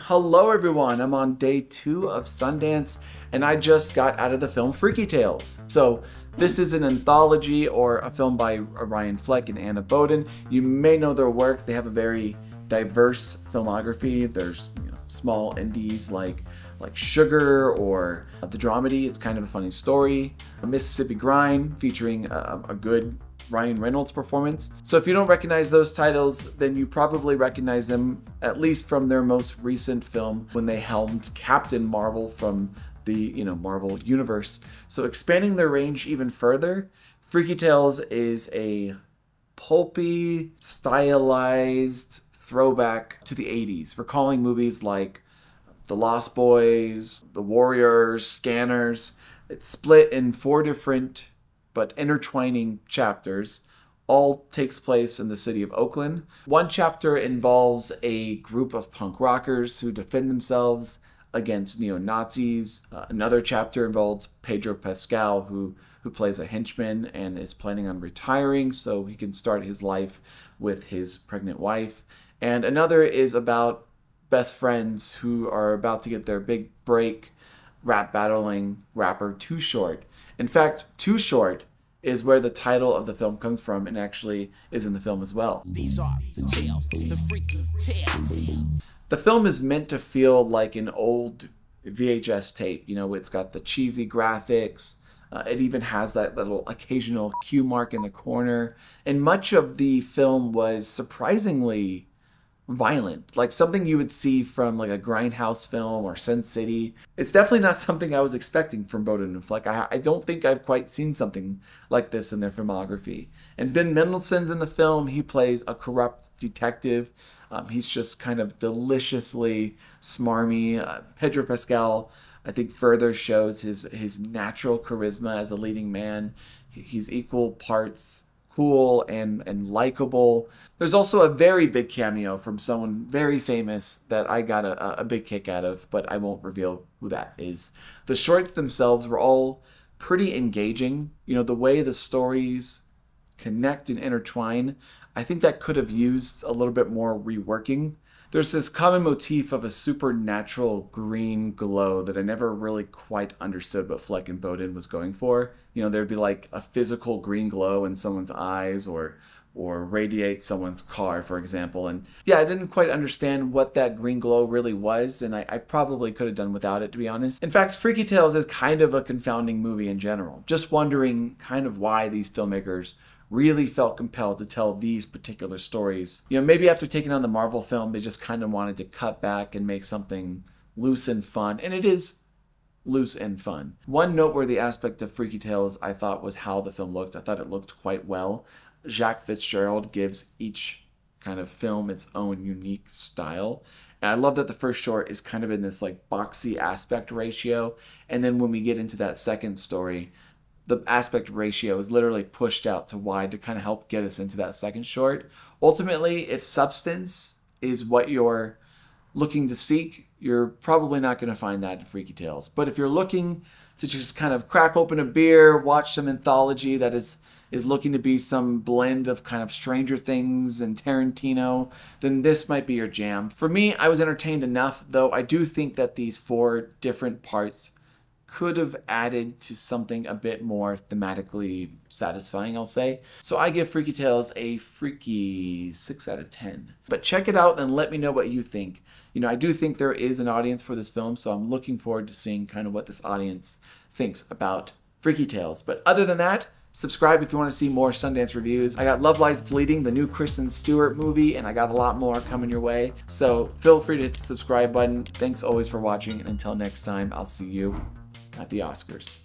Hello everyone, I'm on day 2 of Sundance and I just got out of the film Freaky Tales. So this is an anthology or a film by Ryan Fleck and Anna Boden. You may know their work. They have a very diverse filmography. There's small indies like Sugar or The Dramedy. It's kind of a funny story. A Mississippi Grind featuring a good Ryan Reynolds performance. So if you don't recognize those titles, then you probably recognize them at least from their most recent film when they helmed Captain Marvel from the Marvel universe. So expanding their range even further, Freaky Tales is a pulpy, stylized throwback to the 80s, recalling movies like The Lost Boys, The Warriors, Scanners. It's split in 4 different but intertwining chapters. All takes place in the city of Oakland. One chapter involves a group of punk rockers who defend themselves against neo-Nazis. Another chapter involves Pedro Pascal, who plays a henchman and is planning on retiring so he can start his life with his pregnant wife. And another is about best friends who are about to get their big break rap battling rapper Too Short. In fact, Too Short is where the title of the film comes from and actually is in the film as well. These are the tales, the freaky tales. The film is meant to feel like an old VHS tape. It's got the cheesy graphics. It even has that little occasional cue mark in the corner. And much of the film was surprisingly violent, like something you would see from like a Grindhouse film or Sin City. It's definitely not something I was expecting from Boden and Fleck. I don't think I've quite seen something like this in their filmography. And Ben Mendelsohn's in the film. He plays a corrupt detective. He's just kind of deliciously smarmy. Pedro Pascal, I think, further shows his natural charisma as a leading man. He's equal parts cool and likable. There's also a very big cameo from someone very famous that I got a big kick out of, but I won't reveal who that is. The shorts themselves were all pretty engaging. The way the stories connect and intertwine, I think that could have used a little bit more reworking. There's this common motif of a supernatural green glow that I never really quite understood what Fleck and Boden was going for. There'd be like a physical green glow in someone's eyes or radiate someone's car, for example. And yeah, I didn't quite understand what that green glow really was, and I probably could have done without it, to be honest. In fact, Freaky Tales is kind of a confounding movie in general. Just wondering kind of why these filmmakers really felt compelled to tell these particular stories. Maybe after taking on the Marvel film, they just kind of wanted to cut back and make something loose and fun, and it is loose and fun. One noteworthy aspect of Freaky Tales I thought was how the film looked. I thought it looked quite well. Jacques Fitzgerald gives each kind of film its own unique style. And I love that the first short is kind of in this like boxy aspect ratio, and then when we get into that second story, the aspect ratio is literally pushed out to wide to kind of help get us into that second short. Ultimately, if substance is what you're looking to seek, you're probably not going to find that in Freaky Tales. But if you're looking to just kind of crack open a beer, watch some anthology that is looking to be some blend of kind of Stranger Things and Tarantino, then this might be your jam. For me, I was entertained enough, though I do think that these 4 different parts could have added to something a bit more thematically satisfying, I'll say. So I give Freaky Tales a freaky 6 out of 10. But check it out and let me know what you think. I do think there is an audience for this film, so I'm looking forward to seeing kind of what this audience thinks about Freaky Tales. But other than that, subscribe if you want to see more Sundance reviews. I got Love Lies Bleeding, the new Kristen Stewart movie, and I got a lot more coming your way. So feel free to hit the subscribe button. Thanks always for watching, and until next time, I'll see you at the Oscars.